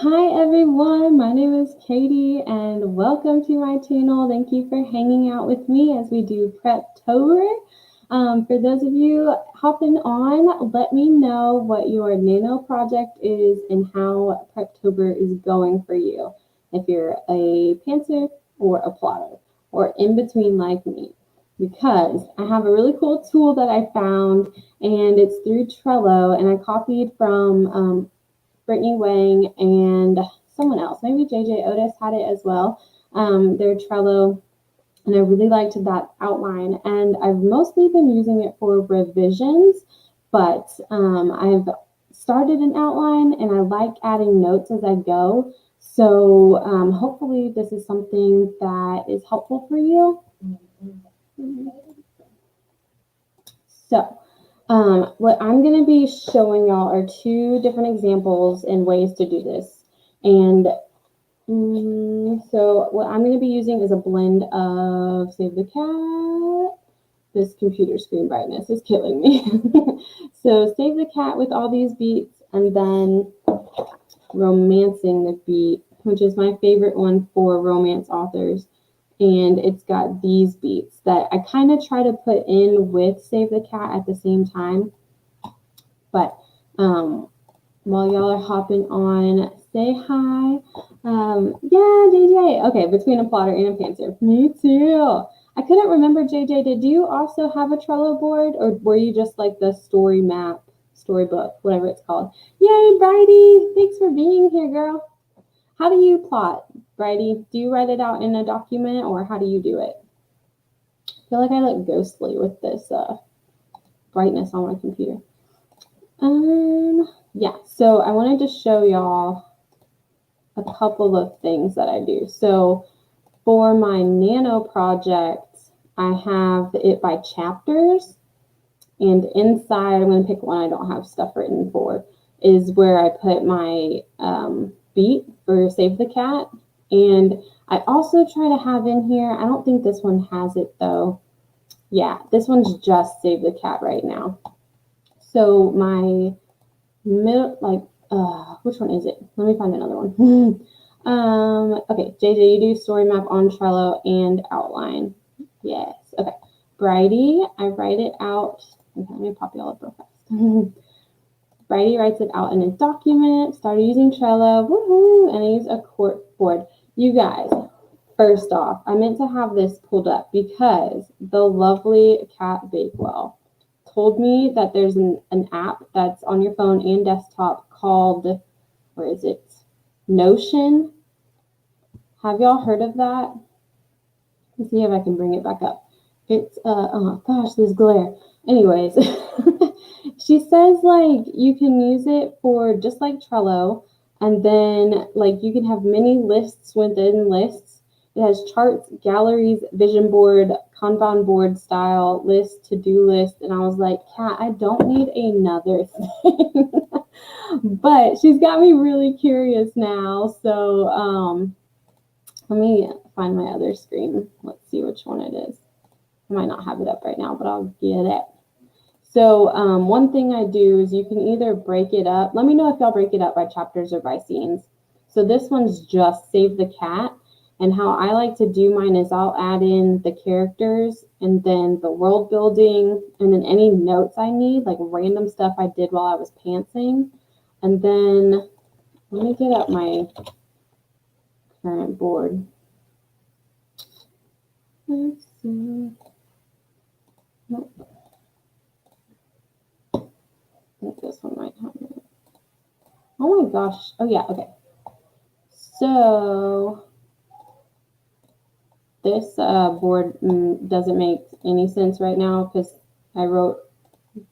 Hi everyone, my name is Katie and welcome to my channel. Thank you for hanging out with me as we do Preptober. For those of you hopping on, let me know what your NaNo project is and how Preptober is going for you. If you're a pantser or a plotter or in between like me. Because I have a really cool tool that I found and it's through Trello and I copied from Brittany Wang and someone else, maybe JJ Otis had it as well. Their Trello, and I really liked that outline. And I've mostly been using it for revisions, but I've started an outline and I like adding notes as I go. So hopefully this is something that is helpful for you. So what I'm going to be showing y'all are two different examples and ways to do this. And so what I'm going to be using is a blend of Save the Cat. This computer screen brightness is killing me. So Save the Cat with all these beats and then Romancing the Beat, which is my favorite one for romance authors. And it's got these beats that I kind of try to put in with Save the Cat at the same time. But while y'all are hopping on, say hi. Yeah, JJ. Okay, between a plotter and a pantser. Me too. I couldn't remember, JJ, did you also have a Trello board or were you just like the story map, storybook, whatever it's called? Yay, Bridie. Thanks for being here, girl. How do you plot, Bridie? Do you write it out in a document or how do you do it? I feel like I look ghostly with this brightness on my computer. Yeah, so I wanted to show y'all a couple of things that I do. So for my NaNo project, I have it by chapters. And inside, I'm going to pick one I don't have stuff written for, is where I put my beat for Save the Cat. And I also try to have in here, I don't think this one has it though. Yeah, this one's just Save the Cat right now. So my middle, which one is it? Let me find another one. Okay, JJ, you do story map on Trello and outline. Yes, okay. Bridie, I write it out. Okay, let me pop y'all up real fast. Bridie writes it out in a document, started using Trello, woohoo, and I use a cork board. You guys, first off, I meant to have this pulled up because the lovely Cat Bakewell told me that there's an app that's on your phone and desktop called, where is it? Notion. Have y'all heard of that? Let's see if I can bring it back up. It's, oh gosh, this glare. Anyways, she says like you can use it for just like Trello, and then like you can have mini lists within lists. It has charts, galleries, vision board, Kanban board style list, to-do list, and I was like, Kat, I don't need another thing. But she's got me really curious now. So let me find my other screen. Let's see which one it is. I might not have it up right now, but I'll get it. So one thing I do is you can either break it up. Let me know if y'all break it up by chapters or by scenes. So this one's just Save the Cat. And how I like to do mine is I'll add in the characters and then the world building and then any notes I need, like random stuff I did while I was pantsing. And then let me get up my current board. Let's see. Nope. I think this one might have it. Oh my gosh. Oh yeah, okay. So this board doesn't make any sense right now because I wrote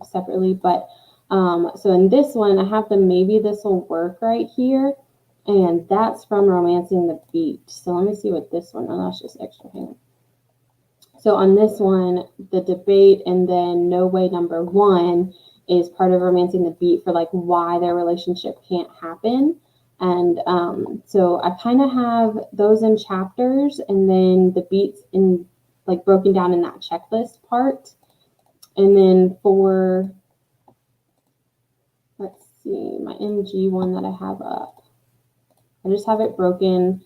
separately, but so in this one, I have the maybe this will work right here, and that's from Romancing the Beat. So let me see what this one, oh, that's just extra hand. So on this one, the debate and then no way number one is part of Romancing the Beat for like why their relationship can't happen. And so I kind of have those in chapters and then the beats in like broken down in that checklist part. And then for, let's see, my MG one that I have up. I just have it broken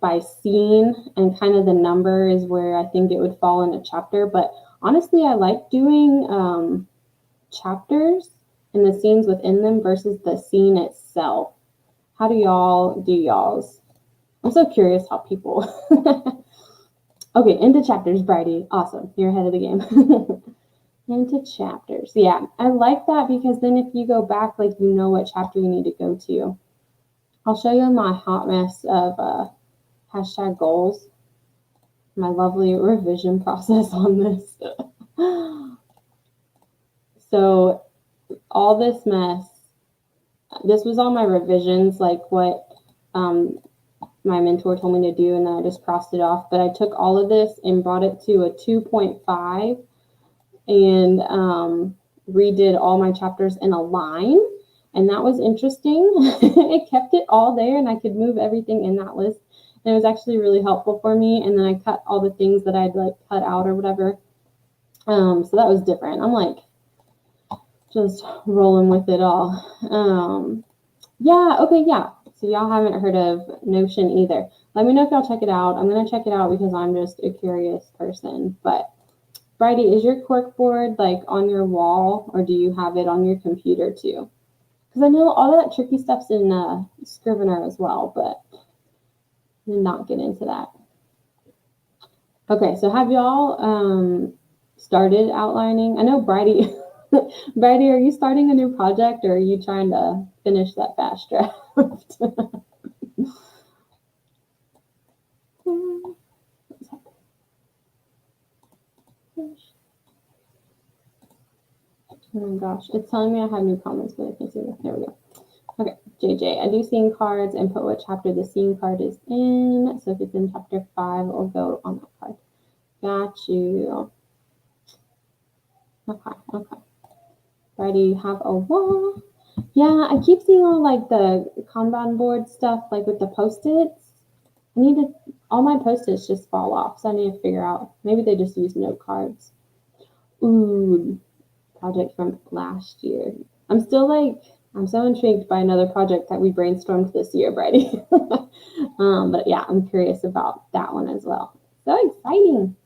by scene, and kind of the number is where I think it would fall in a chapter. But honestly, I like doing chapters and the scenes within them versus the scene itself. How do y'all do y'all's? I'm so curious how people. Okay, into chapters, Bridie. Awesome. You're ahead of the game. Into chapters. Yeah, I like that because then if you go back, like, you know what chapter you need to go to. I'll show you my hot mess of hashtag goals, my lovely revision process on this. So all this mess, this was all my revisions, like what my mentor told me to do, and then I just crossed it off. But I took all of this and brought it to a 2.5 and redid all my chapters in a line. And that was interesting. It kept it all there, and I could move everything in that list. And it was actually really helpful for me. And then I cut all the things that I'd like cut out or whatever. So that was different. I'm like just rolling with it all. Yeah, okay, yeah. So y'all haven't heard of Notion either. Let me know if y'all check it out. I'm going to check it out because I'm just a curious person. But Bridie, is your corkboard like on your wall, or do you have it on your computer too? Because I know all that tricky stuff's in Scrivener as well, but I'm not get into that. Okay, so have y'all started outlining? I know Bridie, Bridie, are you starting a new project, or are you trying to finish that fast draft? Oh my gosh, it's telling me I have new comments, but I can't see it. There we go. Okay, JJ, I do scene cards and put what chapter the scene card is in. So if it's in chapter 5, it'll go on that card. Got you. Okay. Ready, you have a wall. Yeah, I keep seeing all like the Kanban board stuff, like with the Post-its. All my Post-its just fall off, so I need to figure out. Maybe they just use note cards. Ooh, project from last year. I'm so intrigued by another project that we brainstormed this year, Bridie. But yeah, I'm curious about that one as well. So exciting.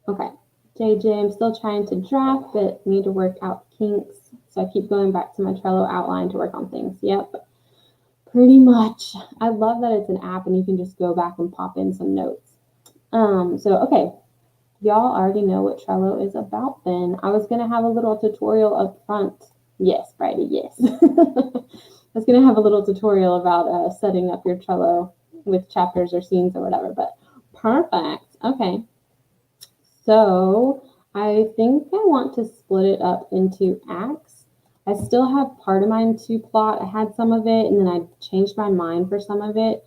Okay, JJ, I'm still trying to draft, but need to work out kinks. So I keep going back to my Trello outline to work on things. Yep, pretty much. I love that it's an app and you can just go back and pop in some notes. Okay. Y'all already know what Trello is about then. I was going to have a little tutorial up front. Yes, Bridie, yes. I was going to have a little tutorial about setting up your Trello with chapters or scenes or whatever, but perfect. Okay. So I think I want to split it up into acts. I still have part of mine to plot. I had some of it, and then I changed my mind for some of it.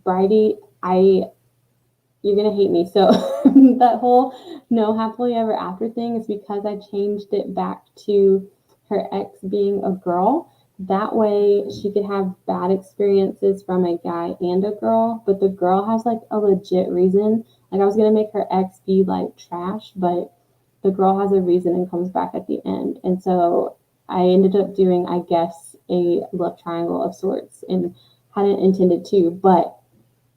Bridie, you're going to hate me. So that whole no happily ever after thing is because I changed it back to her ex being a girl. That way she could have bad experiences from a guy and a girl, but the girl has like a legit reason. Like I was going to make her ex be like trash, but the girl has a reason and comes back at the end. And so I ended up doing, I guess, a love triangle of sorts and hadn't intended to, but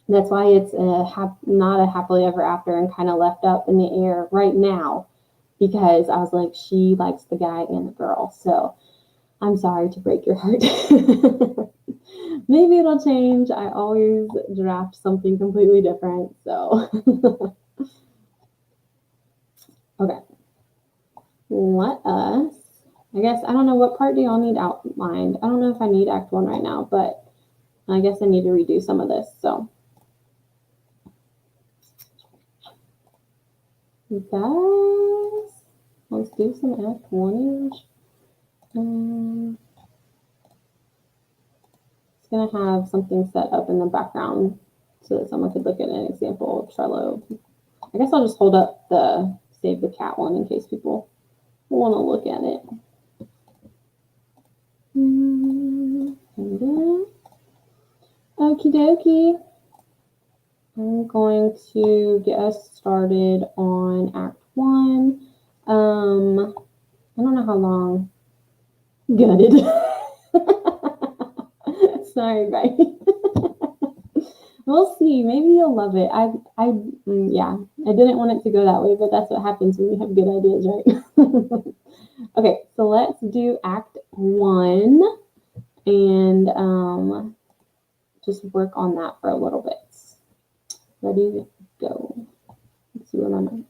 that's why it's not a happily ever after and kind of left up in the air right now, because I was like, she likes the guy and the girl. So I'm sorry to break your heart. Maybe it'll change. I always draft something completely different. So, okay. Let us, I guess, I don't know, what part do y'all need outlined? I don't know if I need Act 1 right now, but I guess I need to redo some of this. So. Guys, let's do some Act 1-ish. It's going to have something set up in the background so that someone could look at an example of Trello. I guess I'll just hold up the Save the Cat one in case people want to look at it. Okie dokie. I'm going to get us started on Act 1. I don't know how long. Gutted. Sorry, Bryce. We'll see. Maybe you'll love it. Yeah, I didn't want it to go that way, but that's what happens when you have good ideas, right? Okay, so let's do Act 1 and just work on that for a little bit. Ready, go. Let's see what I'm at.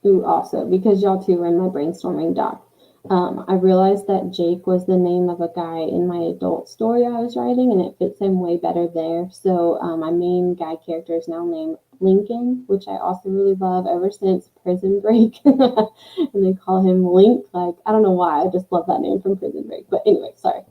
Ooh, also, because y'all two were in my brainstorming doc, I realized that Jake was the name of a guy in my adult story I was writing, and it fits him way better there. So my main guy character is now named Lincoln, which I also really love ever since Prison Break. And they call him Link. Like, I don't know why. I just love that name from Prison Break. But anyway, sorry.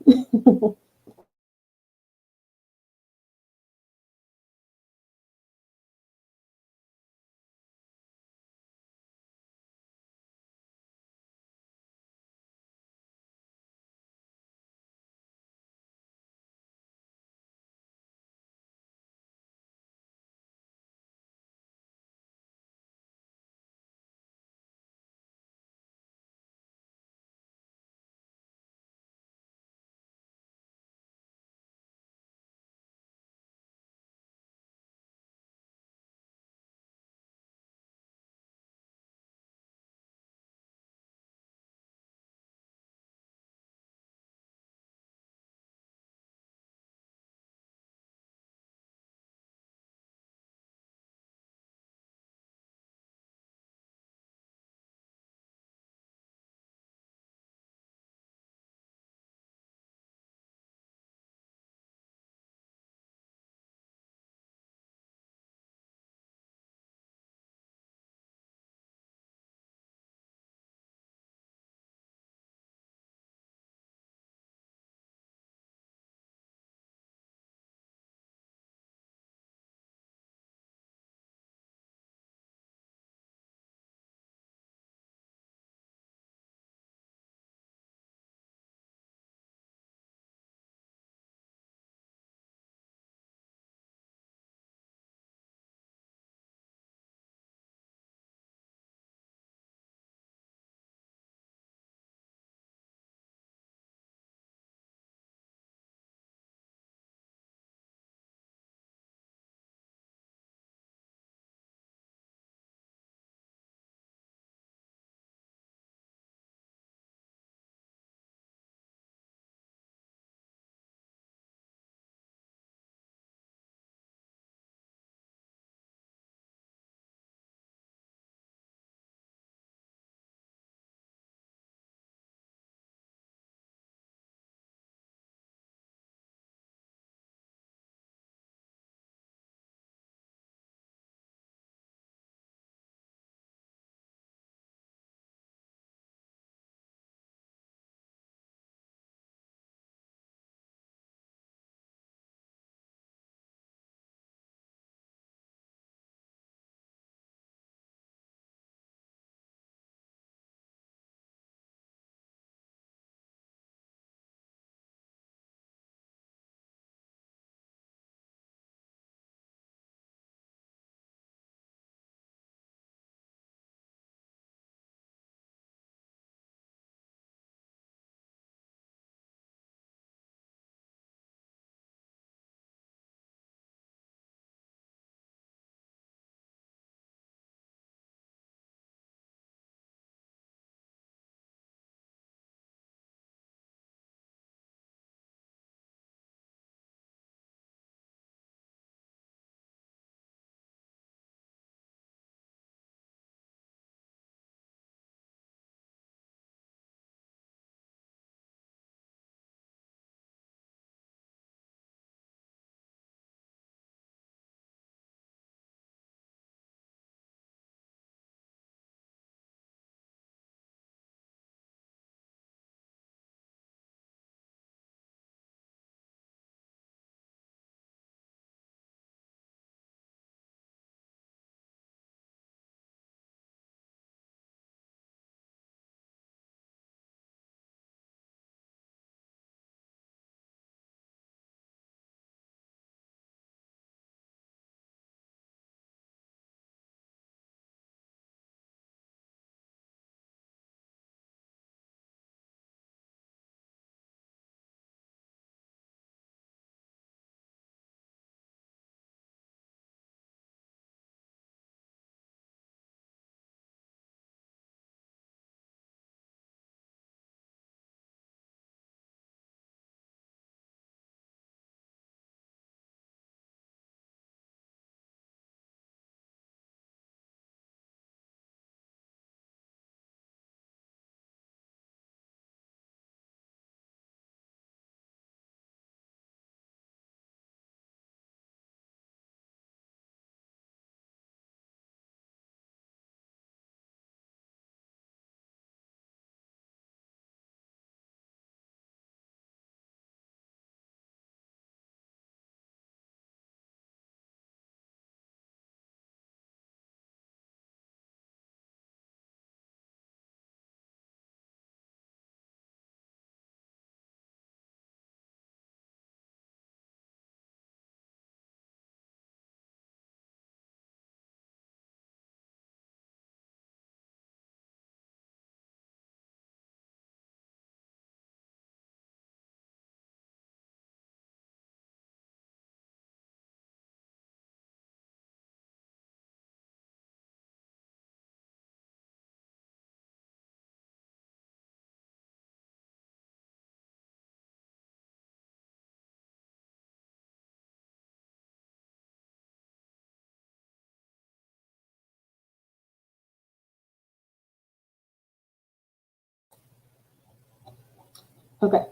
Okay.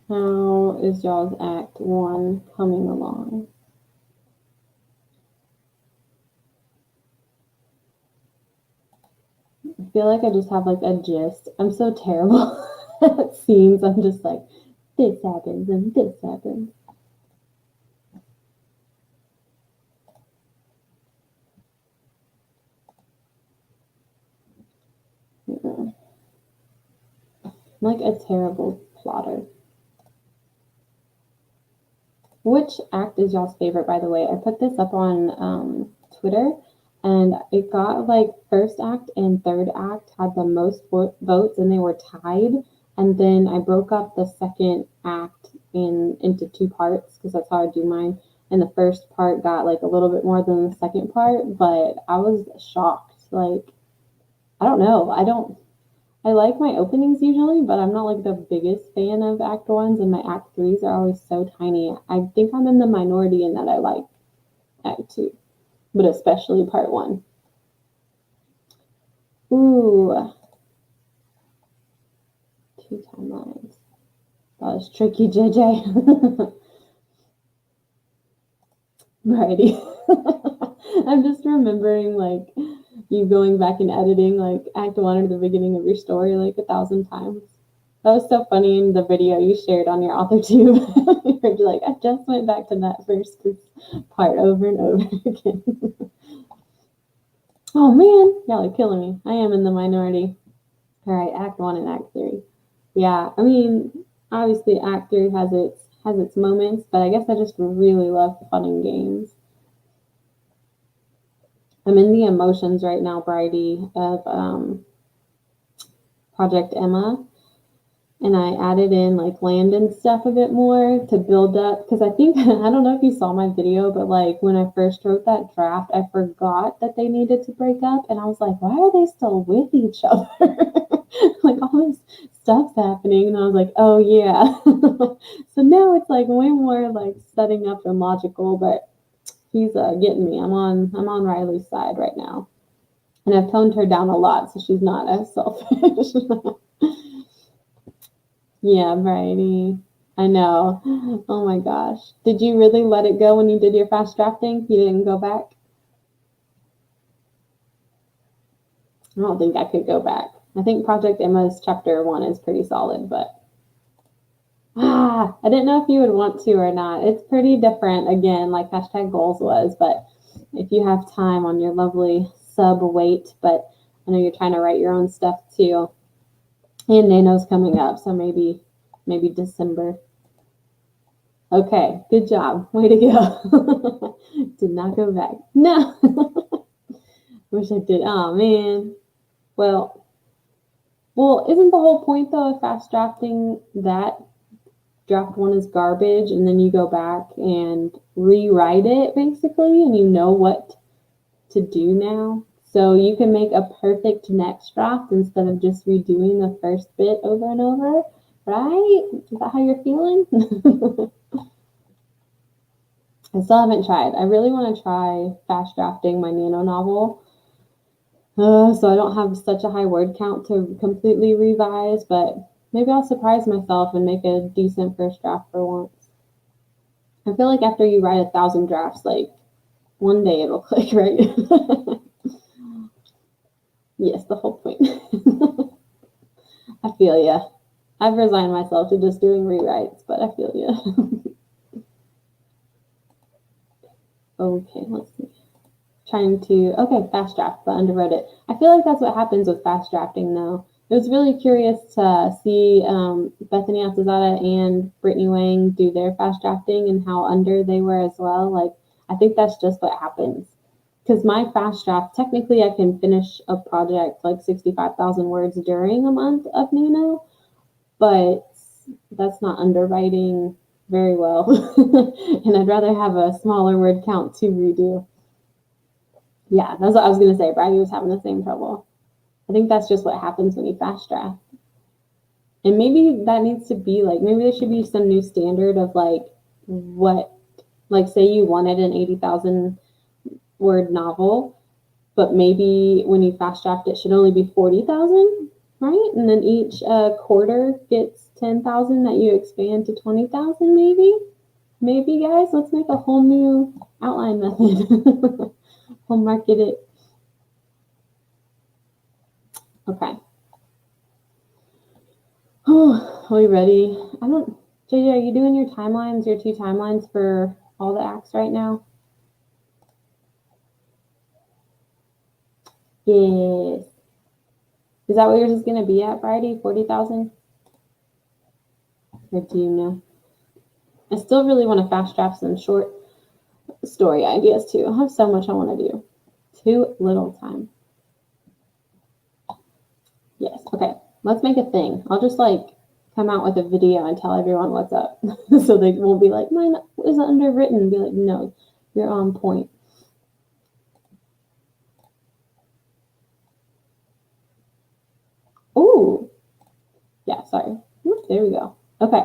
How is y'all's Act 1 coming along? I feel like I just have like a gist. I'm so terrible at scenes. I'm just like, this happens and this happens. I'm like a terrible plotter. Which act is y'all's favorite, by the way? I put this up on Twitter, and it got like first act and third act had the most votes, and they were tied. And then I broke up the second act into two parts because that's how I do mine. And the first part got like a little bit more than the second part, but I was shocked. Like, I don't know. I like my openings usually, but I'm not like the biggest fan of act ones, and my act threes are always so tiny. I think I'm in the minority in that I like act two, but especially part one. Ooh, two timelines. That was tricky, JJ. Righty. I'm just remembering like you going back and editing like act one or the beginning of your story like 1,000 times. That was so funny in the video you shared on your author tube. You're like, I just went back to that first part over and over again. Oh man, y'all are killing me. I am in the minority. All right, act one and act three. Yeah, I mean, obviously act three has its moments, but I guess I just really love fun and games. I'm in the emotions right now, Bridie, of Project Emma, and I added in like land and stuff a bit more to build up because I think I don't know if you saw my video, but like when I first wrote that draft, I forgot that they needed to break up, and I was like, why are they still with each other? Like all this stuff's happening, and I was like, oh yeah. So now it's like way more like setting up and logical, but he's getting me. I'm on Riley's side right now, and I've toned her down a lot, so she's not as selfish. Yeah, Bridie. I know. Oh my gosh. Did you really let it go when you did your fast drafting? You didn't go back? I don't think I could go back. I think Project Emma's chapter 1 is pretty solid, but I didn't know if you would want to or not. It's pretty different again, like hashtag goals was, but if you have time on your lovely sub wait, but I know you're trying to write your own stuff too. And NaNo's coming up, so maybe December. Okay, good job. Way to go. Did not go back. No. Wish I did. Oh man. Well, isn't the whole point though of fast drafting that draft one is garbage and then you go back and rewrite it basically and you know what to do now? So you can make a perfect next draft instead of just redoing the first bit over and over, right? Is that how you're feeling? I still haven't tried. I really want to try fast drafting my NaNo novel. So I don't have such a high word count to completely revise, but maybe I'll surprise myself and make a decent first draft for once. I feel like after you write 1,000 drafts, like one day it'll click, right? Yes, the whole point. I feel ya. I've resigned myself to just doing rewrites, but I feel ya. Okay, let's see. Okay, fast draft, but underwrote it. I feel like that's what happens with fast drafting, though. It was really curious to see Bethany Altazada and Brittany Wang do their fast drafting and how under they were as well. Like, I think that's just what happens. Because my fast draft, technically, I can finish a project like 65,000 words during a month of NaNo, but that's not underwriting very well. And I'd rather have a smaller word count to redo. Yeah, that's what I was going to say. Braggy was having the same trouble. I think that's just what happens when you fast draft. And maybe that needs to be like, maybe there should be some new standard of like what, like say you wanted an 80,000 word novel, but maybe when you fast draft it should only be 40,000. right? And then each quarter gets 10,000 that you expand to 20,000 maybe. Maybe, guys, let's make a whole new outline method. We'll market it. Okay. Oh, are we ready? JJ, are you doing your timelines, your 2 timelines for all the acts right now? Yes. Is that what yours is going to be at Friday? 40,000? Or do you know? I still really want to fast draft some short story ideas too. I have so much I want to do. Too little time. Yes. Okay. Let's make a thing. I'll just like come out with a video and tell everyone what's up. So they won't be like, mine is underwritten. Be like, no, you're on point. Ooh. Yeah, sorry. There we go. Okay.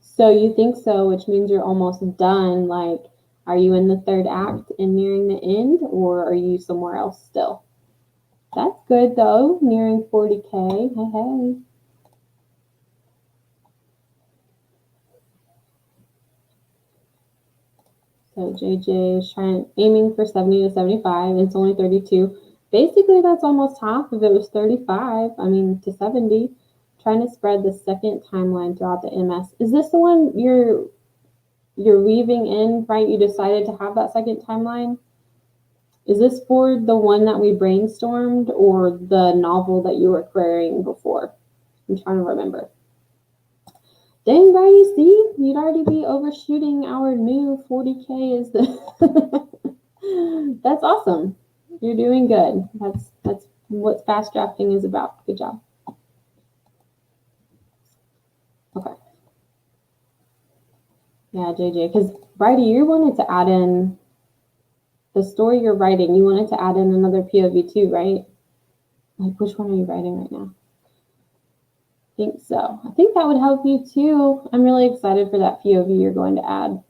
So you think so, which means you're almost done. Like, are you in the 3rd act and nearing the end, or are you somewhere else still? That's good though, nearing 40K. Hey, hey. So JJ is aiming for 70 to 75. It's only 32. Basically, that's almost half. If it was 35, I mean to 70. Trying to spread the 2nd timeline throughout the MS. Is this the one you're weaving in, right? You decided to have that 2nd timeline? Is this for the one that we brainstormed or the novel that you were querying before? I'm trying to remember. Dang, Brady, see, you'd already be overshooting our new 40K is the That's awesome. You're doing good. That's what fast drafting is about. Good job. Okay. Yeah, JJ, because Brady, you wanted to add in the story you're writing. You wanted to add in another POV too, right? Like, which one are you writing right now? I think so. I think that would help you too. I'm really excited for that POV you're going to add.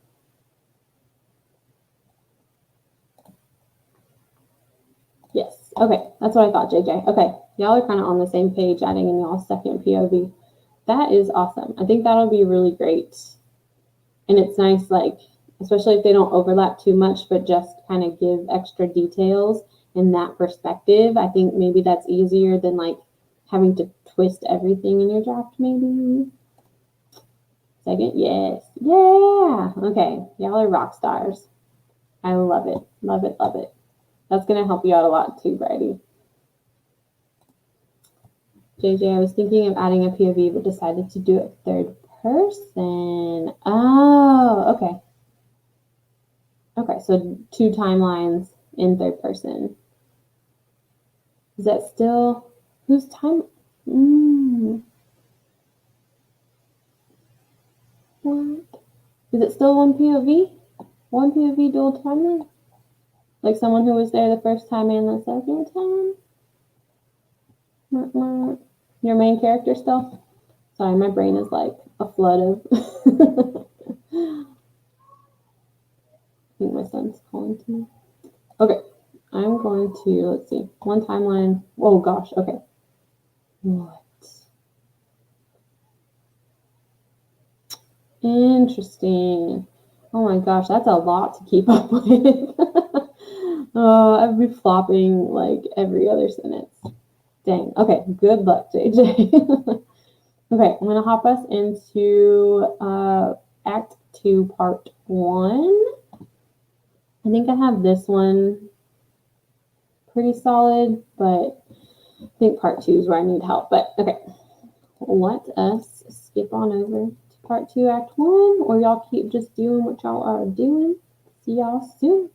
Yes. Okay. That's what I thought, JJ. Okay. Y'all are kind of on the same page, adding in y'all's 2nd POV. That is awesome. I think that'll be really great. And it's nice, like, especially if they don't overlap too much, but just kind of give extra details in that perspective. I think maybe that's easier than like having to twist everything in your draft, maybe. 2nd, yes. Yeah. Okay. Y'all are rock stars. I love it. Love it. Love it. That's going to help you out a lot too, Brady. JJ, I was thinking of adding a POV, but decided to do it 3rd person. Oh, okay. Okay, so 2 timelines in 3rd person. Is that still whose time? What? Is it still 1 POV? 1 POV dual timeline? Like someone who was there the 1st time and the 2nd time? Your main character still? Sorry, my brain is like a flood of. I think my son's calling to me. Okay, I'm going to, let's see, 1 timeline. Oh gosh, okay. What? Interesting. Oh my gosh, that's a lot to keep up with. Oh, I'd be flopping like every other sentence. Dang. Okay, good luck, JJ. Okay, I'm gonna hop us into Act 2, Part 1. I think I have this one pretty solid, but I think Part 2 is where I need help. But okay, let us skip on over to Part 2, Act 1, or y'all keep just doing what y'all are doing. See y'all soon.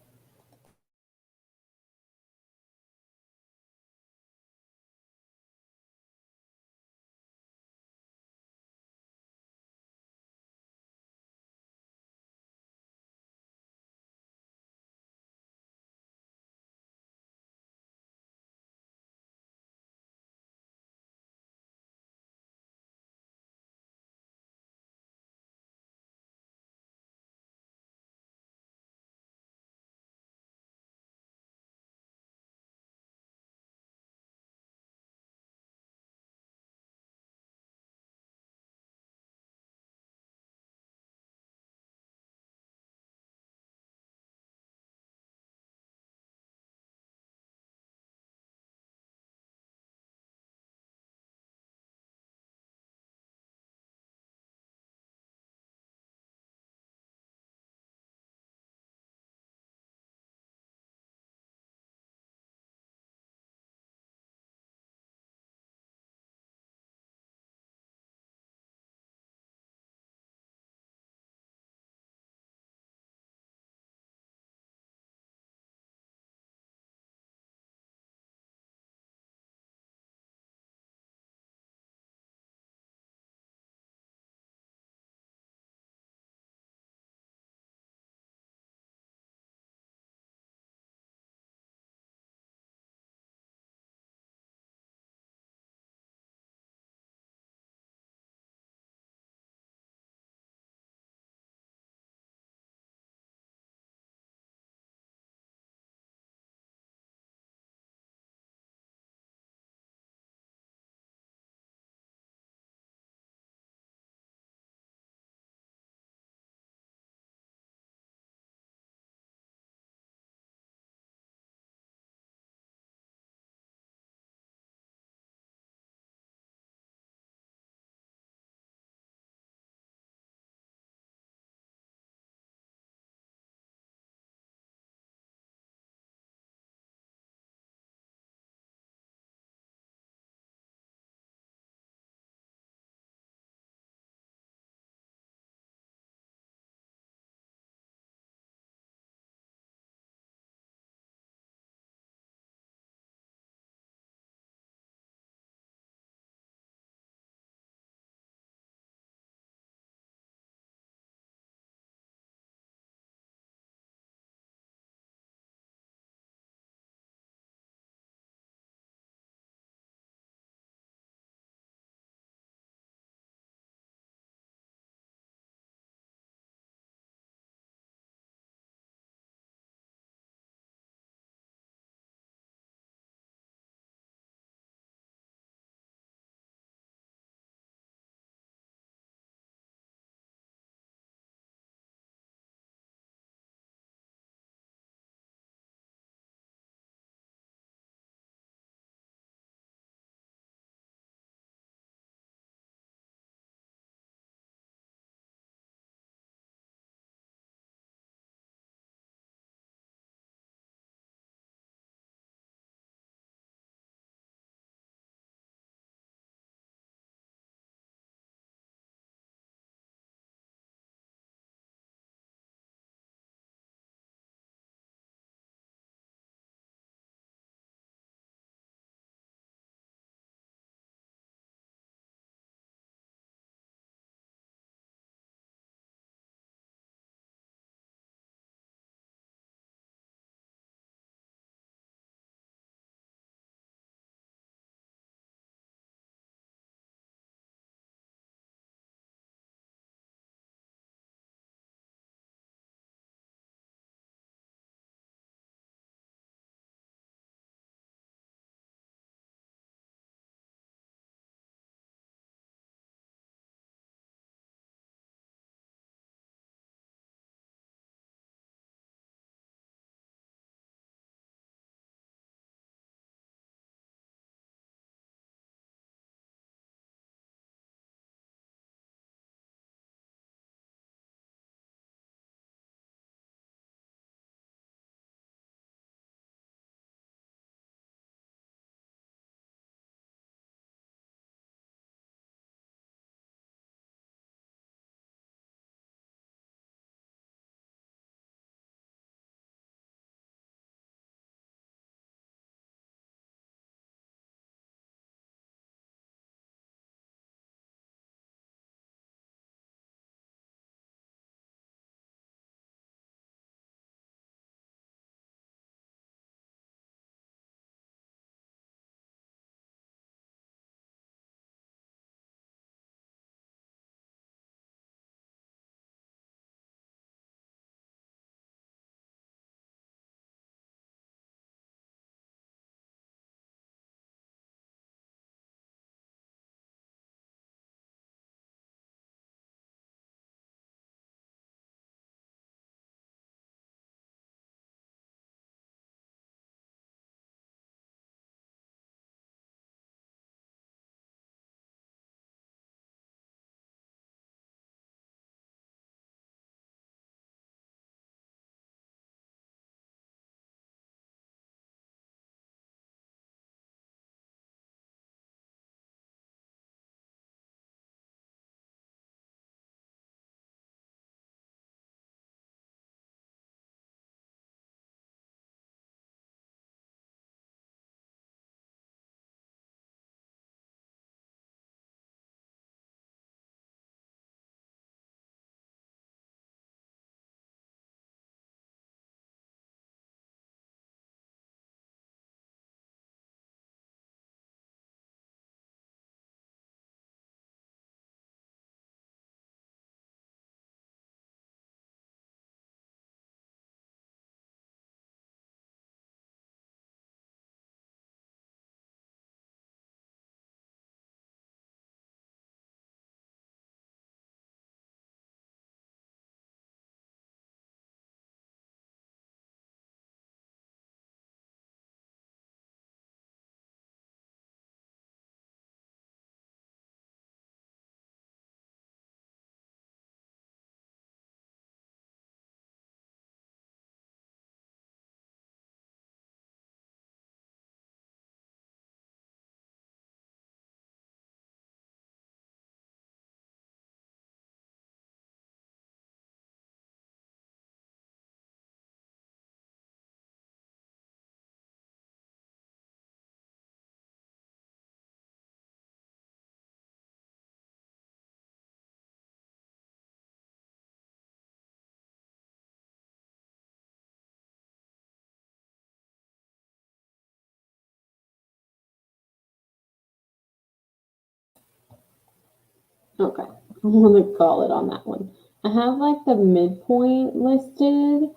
Okay, I'm gonna call it on that one. I have like the midpoint listed,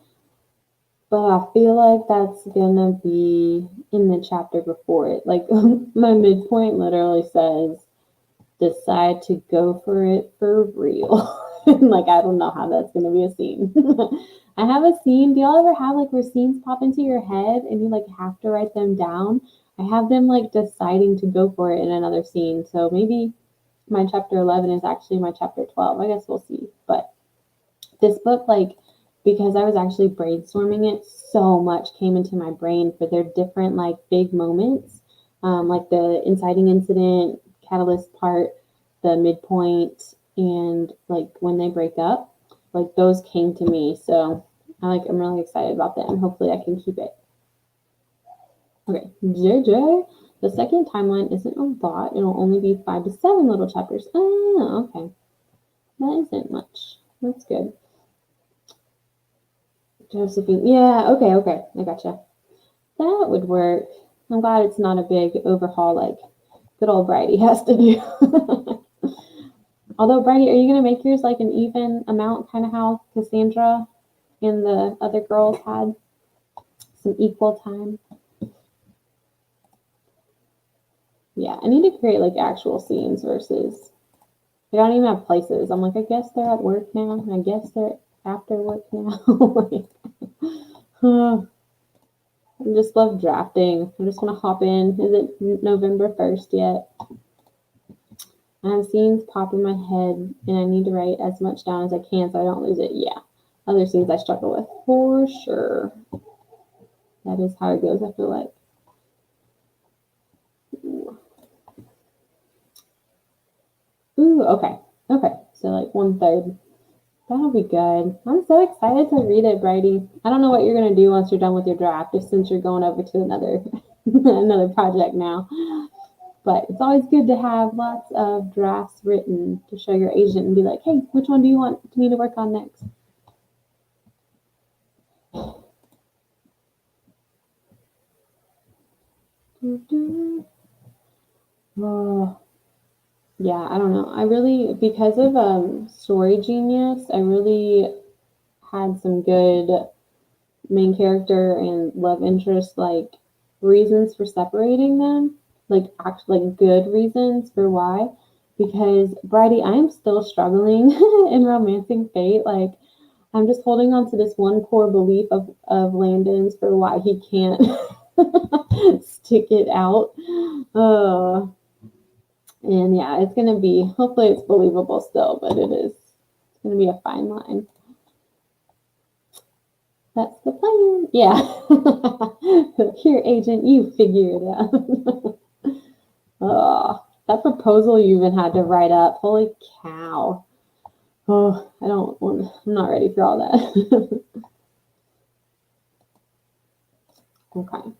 but I feel like that's gonna be in the chapter before it. Like my midpoint literally says, decide to go for it for real. Like, I don't know how that's gonna be a scene. I have a scene. Do y'all ever have like where scenes pop into your head and you like have to write them down? I have them like deciding to go for it in another scene. So maybe my chapter 11 is actually my chapter 12. I guess we'll see. But this book, like, because I was actually brainstorming it, so much came into my brain for their different like big moments, like the inciting incident, catalyst part, the midpoint, and like when they break up. Like those came to me, so I'm really excited about that, and hopefully I can keep it. Okay, JJ. The second timeline isn't a lot. It'll only be 5 to 7 little chapters. Oh, okay. That isn't much. That's good. Josephine. Yeah, okay. I gotcha. That would work. I'm glad it's not a big overhaul like good old Bridie has to do. Although, Bridie, are you going to make yours like an even amount, kind of how Cassandra and the other girls had some equal time? Yeah, I need to create like actual scenes versus I don't even have places. I'm like, I guess they're at work now, and I guess they're after work now. Like, I just love drafting. I just want to hop in. Is it November 1st yet? I have scenes pop in my head, and I need to write as much down as I can so I don't lose it. Yeah. Other scenes I struggle with, for sure. That is how it goes, I feel like. Ooh, okay. Okay. So like 1/3. That'll be good. I'm so excited to read it, Bridie. I don't know what you're gonna do once you're done with your draft, just since you're going over to another another project now. But it's always good to have lots of drafts written to show your agent and be like, hey, which one do you want me to work on next? Oh, yeah, I don't know. I really, because of Story Genius, I really had some good main character and love interest like reasons for separating them, like actually like good reasons for why. Because Bridie, I am still struggling in romancing fate. Like I'm just holding on to this one core belief of Landon's for why he can't stick it out. And yeah, it's gonna be hopefully it's believable still, but it is. It's gonna be a fine line. That's the plan. Yeah. Here, agent, you figure it out. Oh, that proposal you even had to write up. Holy cow. Oh, I'm not ready for all that. Okay.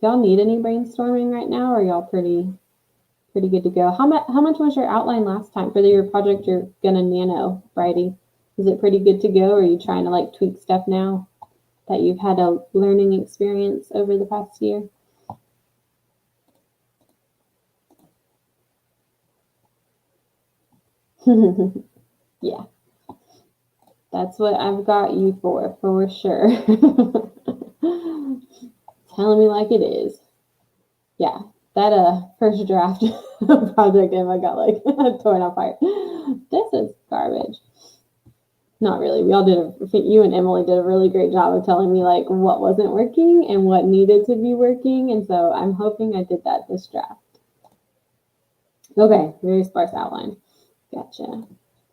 Y'all need any brainstorming right now, or y'all pretty good to go? How much was your outline last time for your project you're gonna nano, Bridie? Is it pretty good to go, or are you trying to like tweak stuff now that you've had a learning experience over the past year? Yeah, that's what I've got you for sure. Telling me like it is. Yeah, that first draft project Emma got like torn apart. This is garbage. Not really. You and Emily did a really great job of telling me like what wasn't working and what needed to be working. And so I'm hoping I did that this draft. Okay, very sparse outline. Gotcha.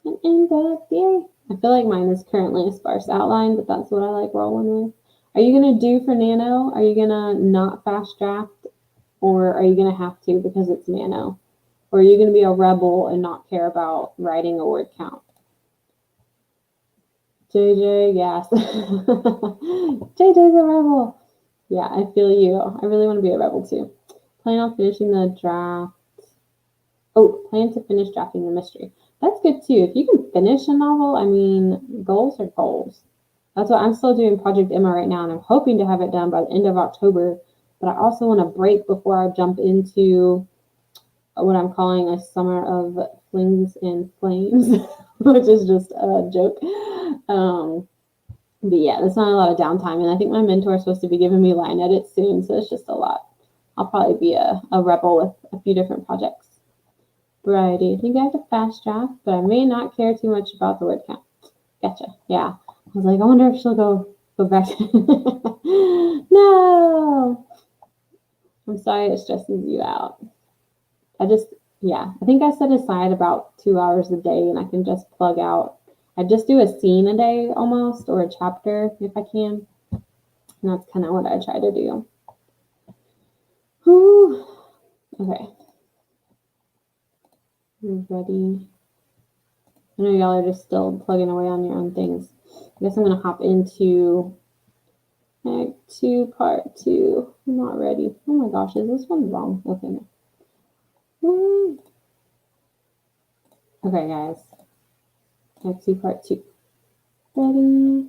An in-depth, yay. I feel like mine is currently a sparse outline, but that's what I like rolling with. Are you going to do for NaNo? Are you going to not fast draft? Or are you going to have to because it's NaNo? Or are you going to be a rebel and not care about writing a word count? JJ, yes. JJ's a rebel. Yeah, I feel you. I really want to be a rebel too. Plan on finishing the draft. Oh, plan to finish drafting the mystery. That's good too. If you can finish a novel, I mean, goals are goals. That's what I'm still doing Project Emma right now, and I'm hoping to have it done by the end of October. But I also want to break before I jump into what I'm calling a summer of flings and flames, which is just a joke. But yeah, there's not a lot of downtime, and I think my mentor is supposed to be giving me line edits soon, so it's just a lot. I'll probably be a rebel with a few different projects. Variety. I think I have to fast draft, but I may not care too much about the word count. Gotcha. Yeah. I was like, I wonder if she'll go back. No. I'm sorry it stresses you out. Yeah, I think I set aside about 2 hours a day and I can just plug out. I just do a scene a day almost, or a chapter if I can. And that's kind of what I try to do. Whew. Okay. Ready? I know y'all are just still plugging away on your own things. I guess I'm going to hop into Act 2, Part 2. I'm not ready. Oh my gosh, is this one wrong? Okay. Okay, guys. Act 2, Part 2. Ready?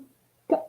Go.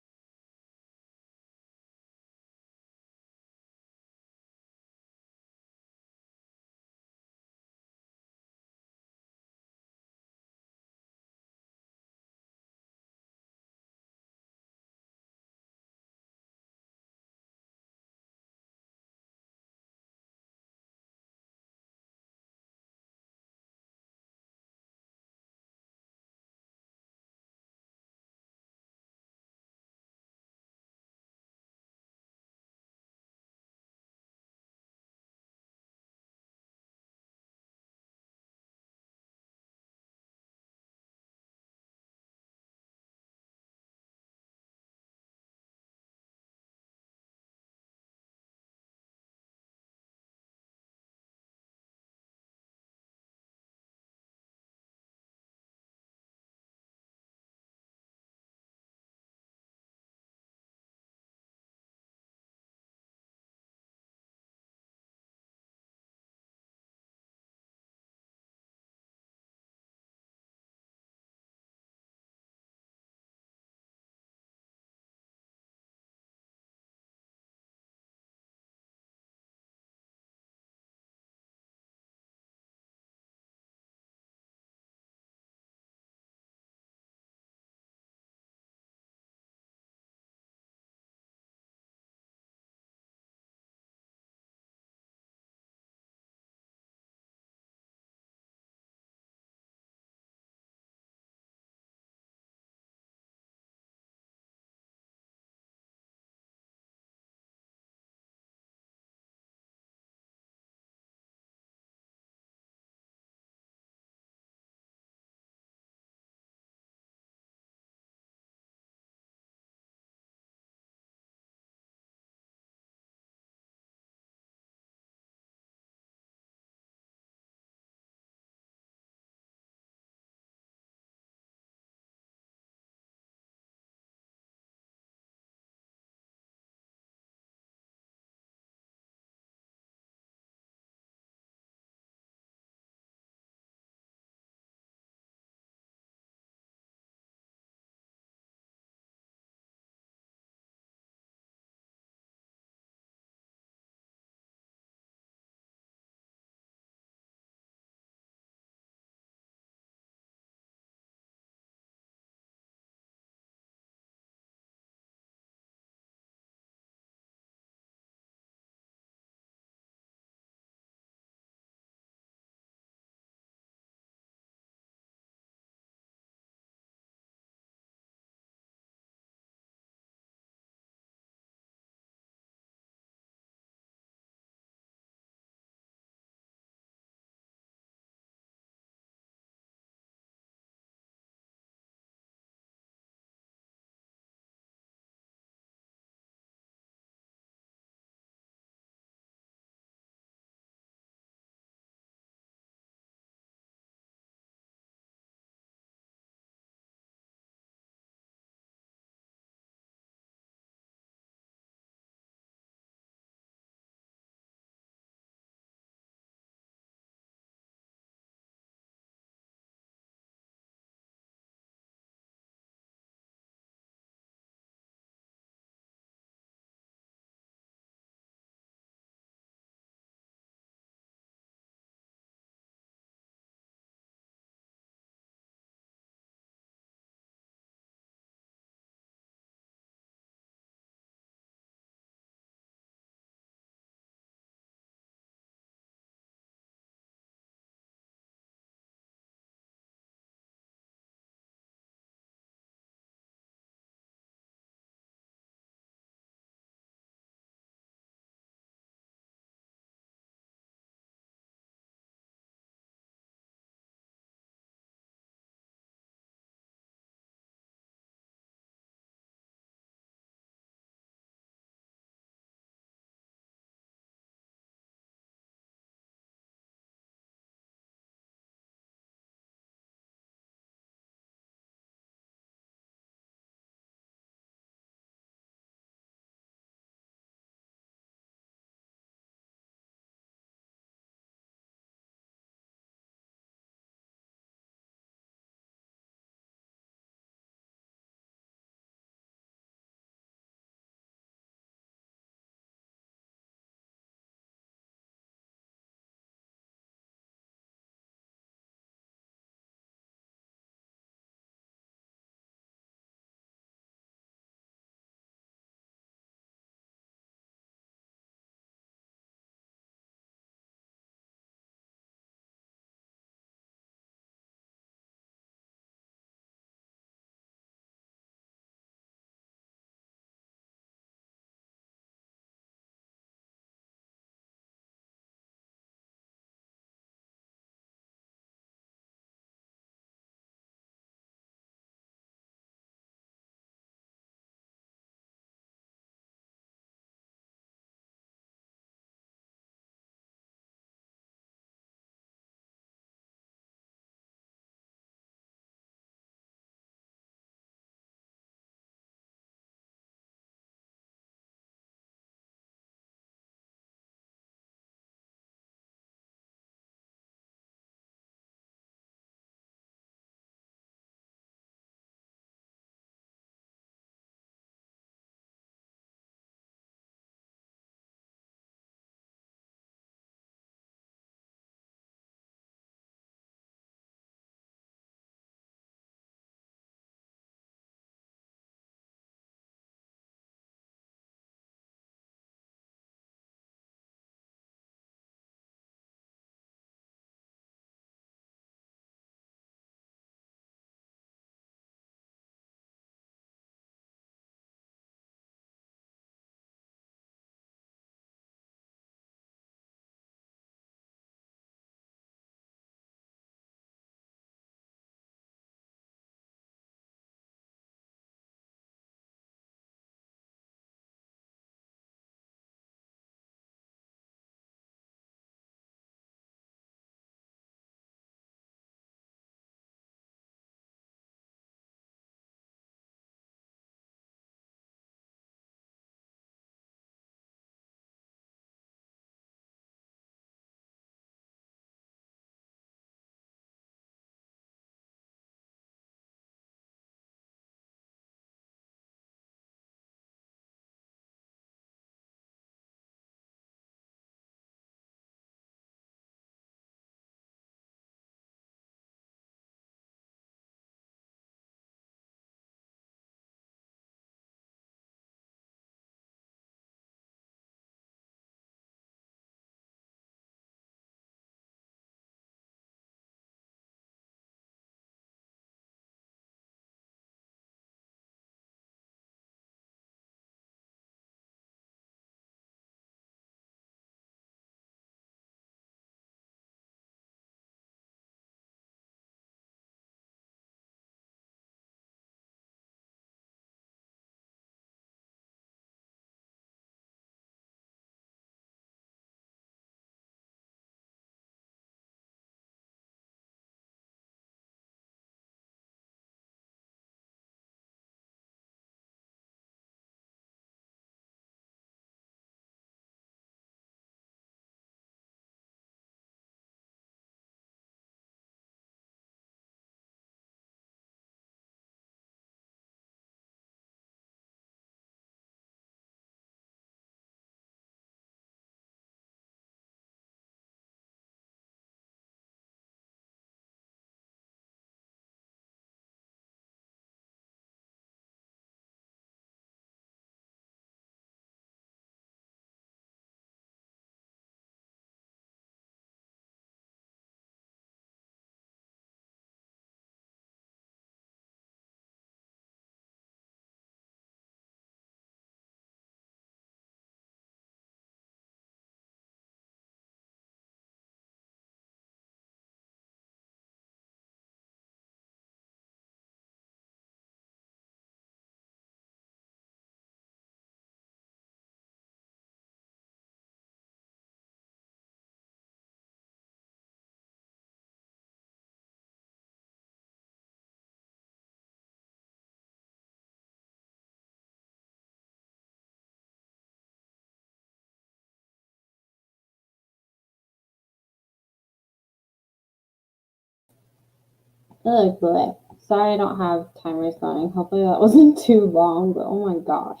Oh boy. Sorry I don't have timers going. Hopefully that wasn't too long, but oh my gosh.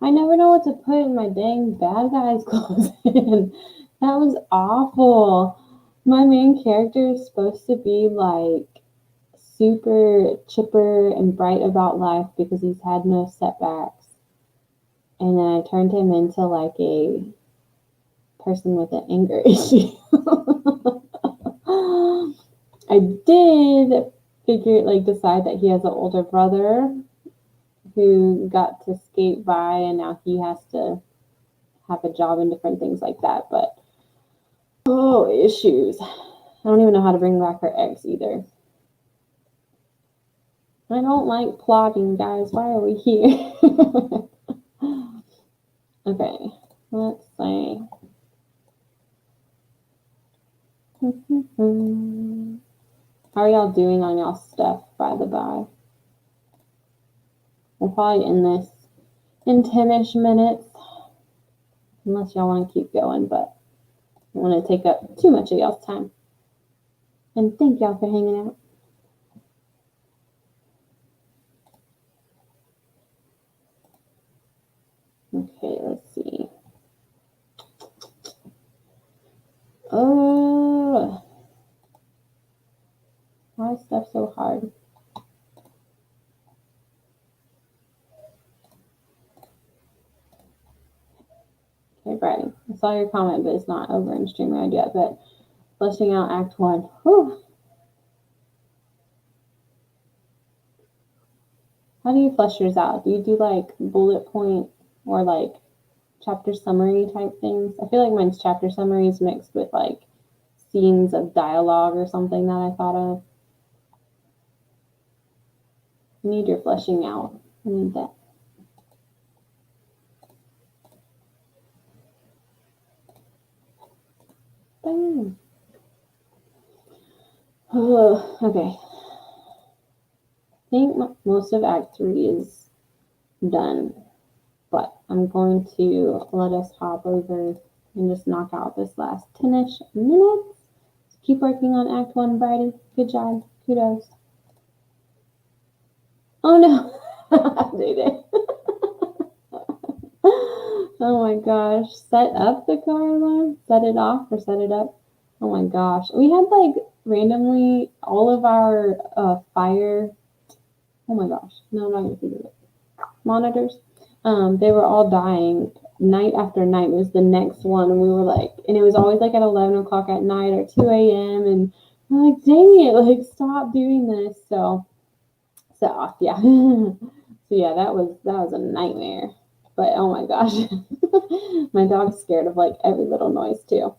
I never know what to put in my dang bad guys clothes in. That was awful. My main character is supposed to be like super chipper and bright about life because he's had no setbacks. And then I turned him into like a person with an anger issue. I did decide that he has an older brother who got to skate by and now he has to have a job and different things like that. But oh, issues. I don't even know how to bring back her ex either. I don't like plotting, guys. Why are we here? Okay, let's see. How are y'all doing on y'all stuff, by the by? We'll probably end this in 10-ish minutes. Unless y'all want to keep going, but I don't want to take up too much of y'all's time. And thank y'all for hanging out. Okay, let's see. Oh, why is stuff so hard? Okay, Brady, I saw your comment, but it's not over in stream mode yet. But fleshing out Act 1. Whew. How do you flesh yours out? Do you do like bullet point or like chapter summary type things? I feel like mine's chapter summaries mixed with like scenes of dialogue or something that I thought of. You need your fleshing out. I need that. Boom. Oh, okay. I think most of Act 3 is done, but I'm going to let us hop over and just knock out this last 10-ish minutes. Keep working on Act 1, Bridie. Good job. Kudos. Oh no. They did. Oh my gosh. Set up the car alarm? Set it off or set it up? Oh my gosh. We had like randomly all of our fire. Oh my gosh. No, I'm not going to think of it. Monitors. They were all dying night after night. It was the next one. And we were like, and it was always like at 11 o'clock at night or 2 a.m. And we're like, dang it, like stop doing this. So off, yeah. So yeah, that was a nightmare. But oh my gosh. My dog's scared of like every little noise too.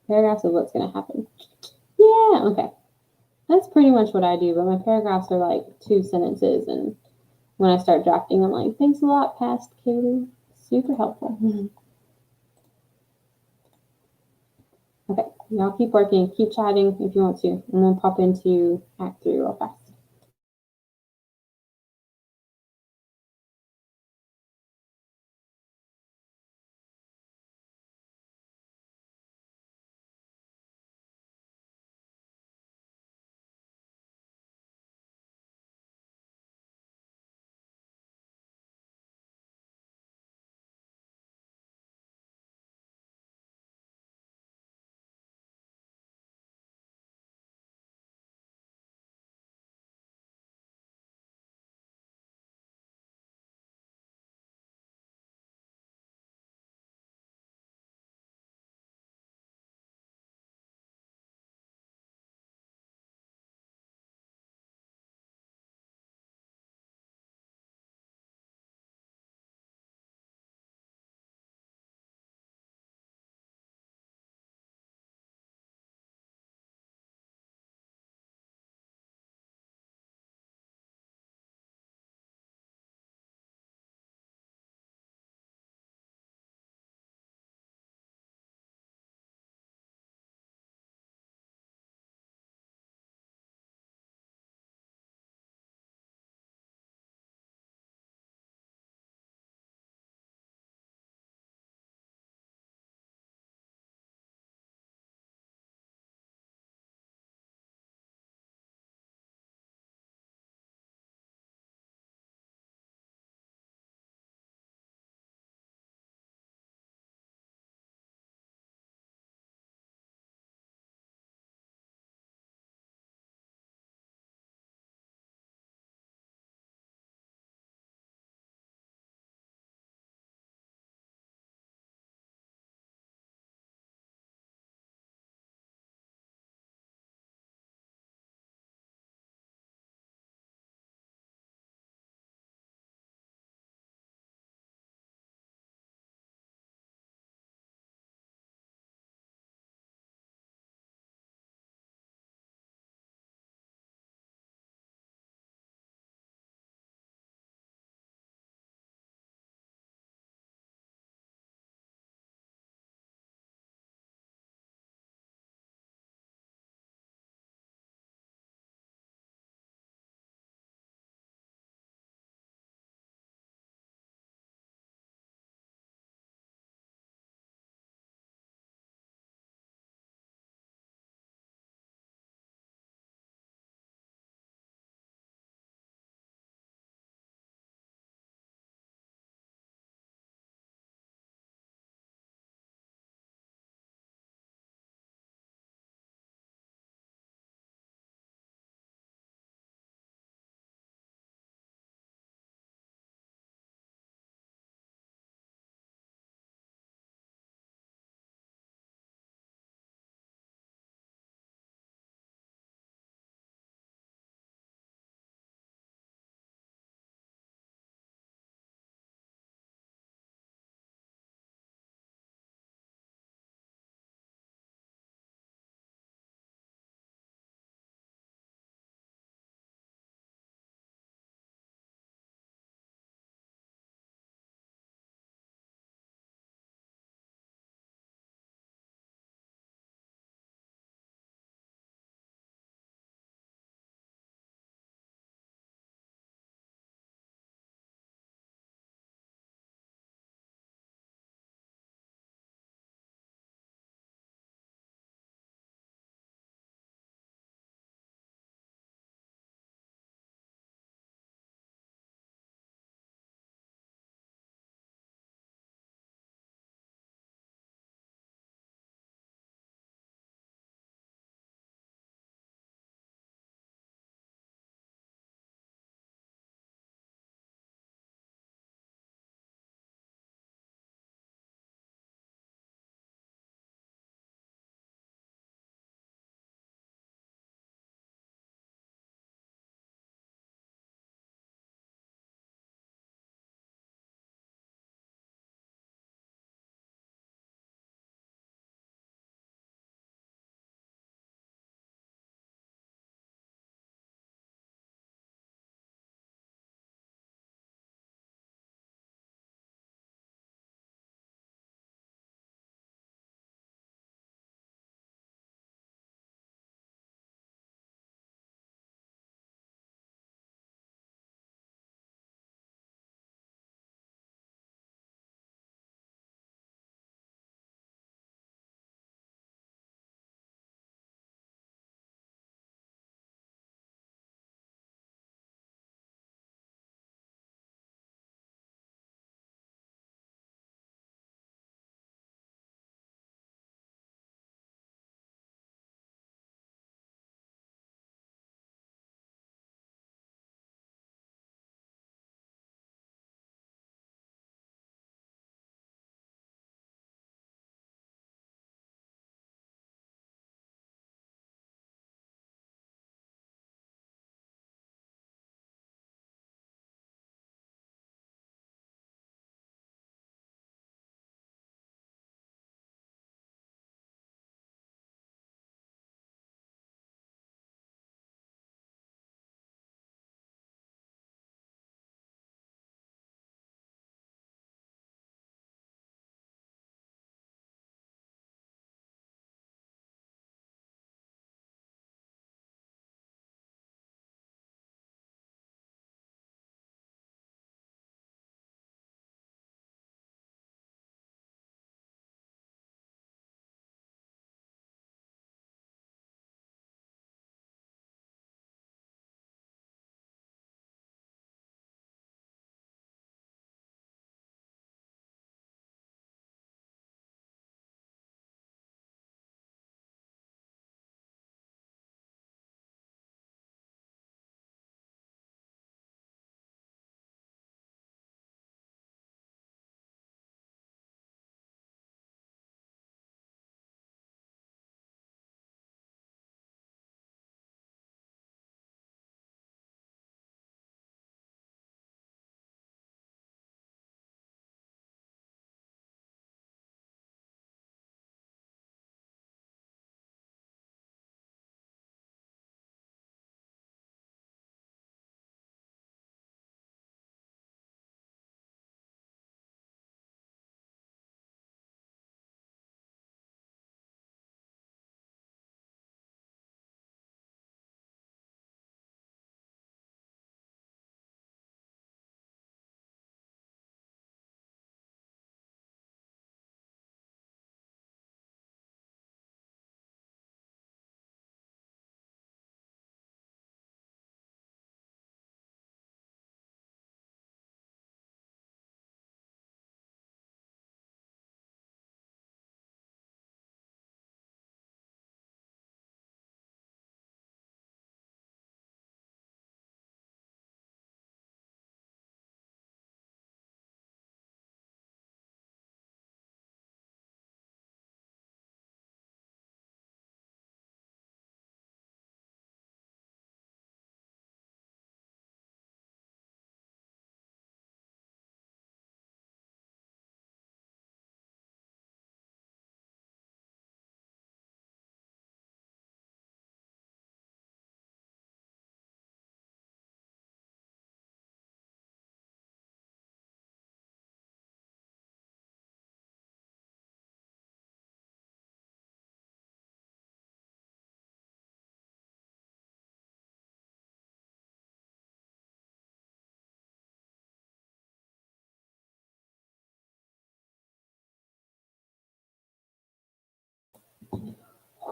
Paragraphs of what's gonna happen. Yeah, okay. That's pretty much what I do, but my paragraphs are like 2 sentences, and when I start drafting, I'm like, thanks a lot, past Katie. Super helpful. Okay, y'all keep working, keep chatting if you want to, and we'll pop into Act 3 real fast.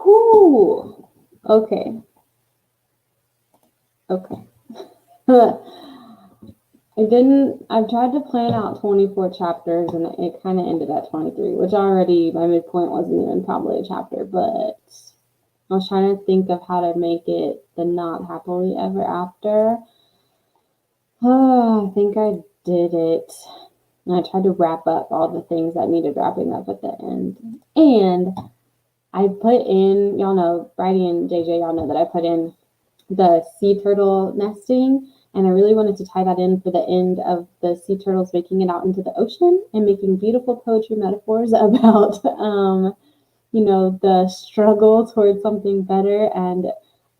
Whoo. Okay. I've tried to plan out 24 chapters and it kind of ended at 23, which already my midpoint wasn't even probably a chapter, but I was trying to think of how to make it the not happily ever after. Oh, I think I did it. And I tried to wrap up all the things that needed wrapping up at the end. And I put in, y'all know, Bridie and JJ, y'all know that I put in the sea turtle nesting. And I really wanted to tie that in for the end of the sea turtles making it out into the ocean and making beautiful poetry metaphors about, the struggle towards something better and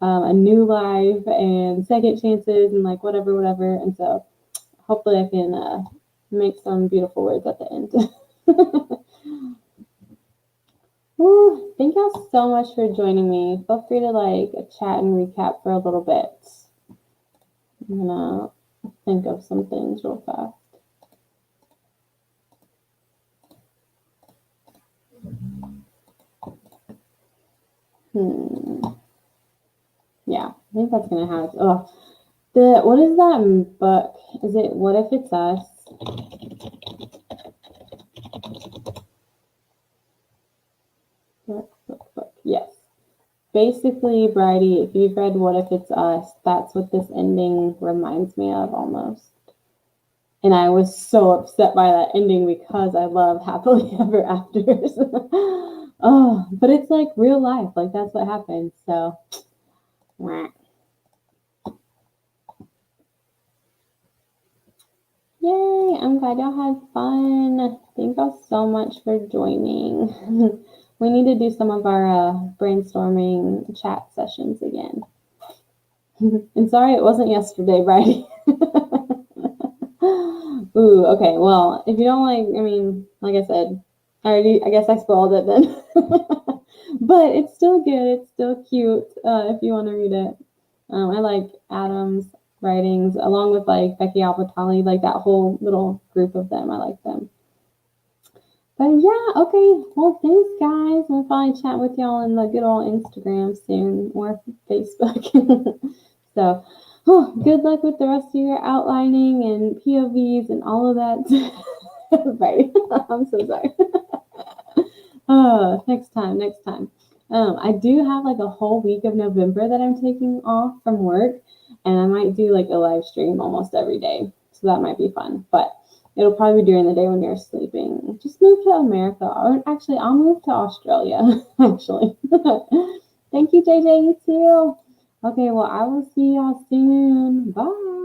a new life and second chances and like whatever. And so hopefully I can make some beautiful words at the end. Ooh, thank y'all so much for joining me. Feel free to chat and recap for a little bit. I'm gonna think of some things real fast. Yeah, I think that's gonna have. What is that book? Is it What If It's Us? Book. Yes. Basically, Bridie, if you've read What If It's Us, that's what this ending reminds me of almost. And I was so upset by that ending because I love happily ever afters. But it's like real life. Like that's what happens. So, yay! I'm glad y'all had fun. Thank y'all so much for joining. We need to do some of our brainstorming chat sessions again. And sorry it wasn't yesterday, Bridie. Ooh, okay. Well, if you don't like I said, I guess I spoiled it then. But it's still good. It's still cute if you want to read it. I like Adam's writings along with like Becky Albatali, like that whole little group of them. I like them. But yeah, okay. Well, thanks, guys. We'll probably chat with y'all in the good old Instagram soon or Facebook. So, good luck with the rest of your outlining and POVs and all of that. Right. I'm so sorry. Next time. I do have like a whole week of November that I'm taking off from work, and I might do like a live stream almost every day. So that might be fun, but it'll probably be during the day when you're sleeping. Just move to America. Or actually, I'll move to Australia, actually. Thank you, JJ. You too. Okay, well, I will see y'all soon. Bye.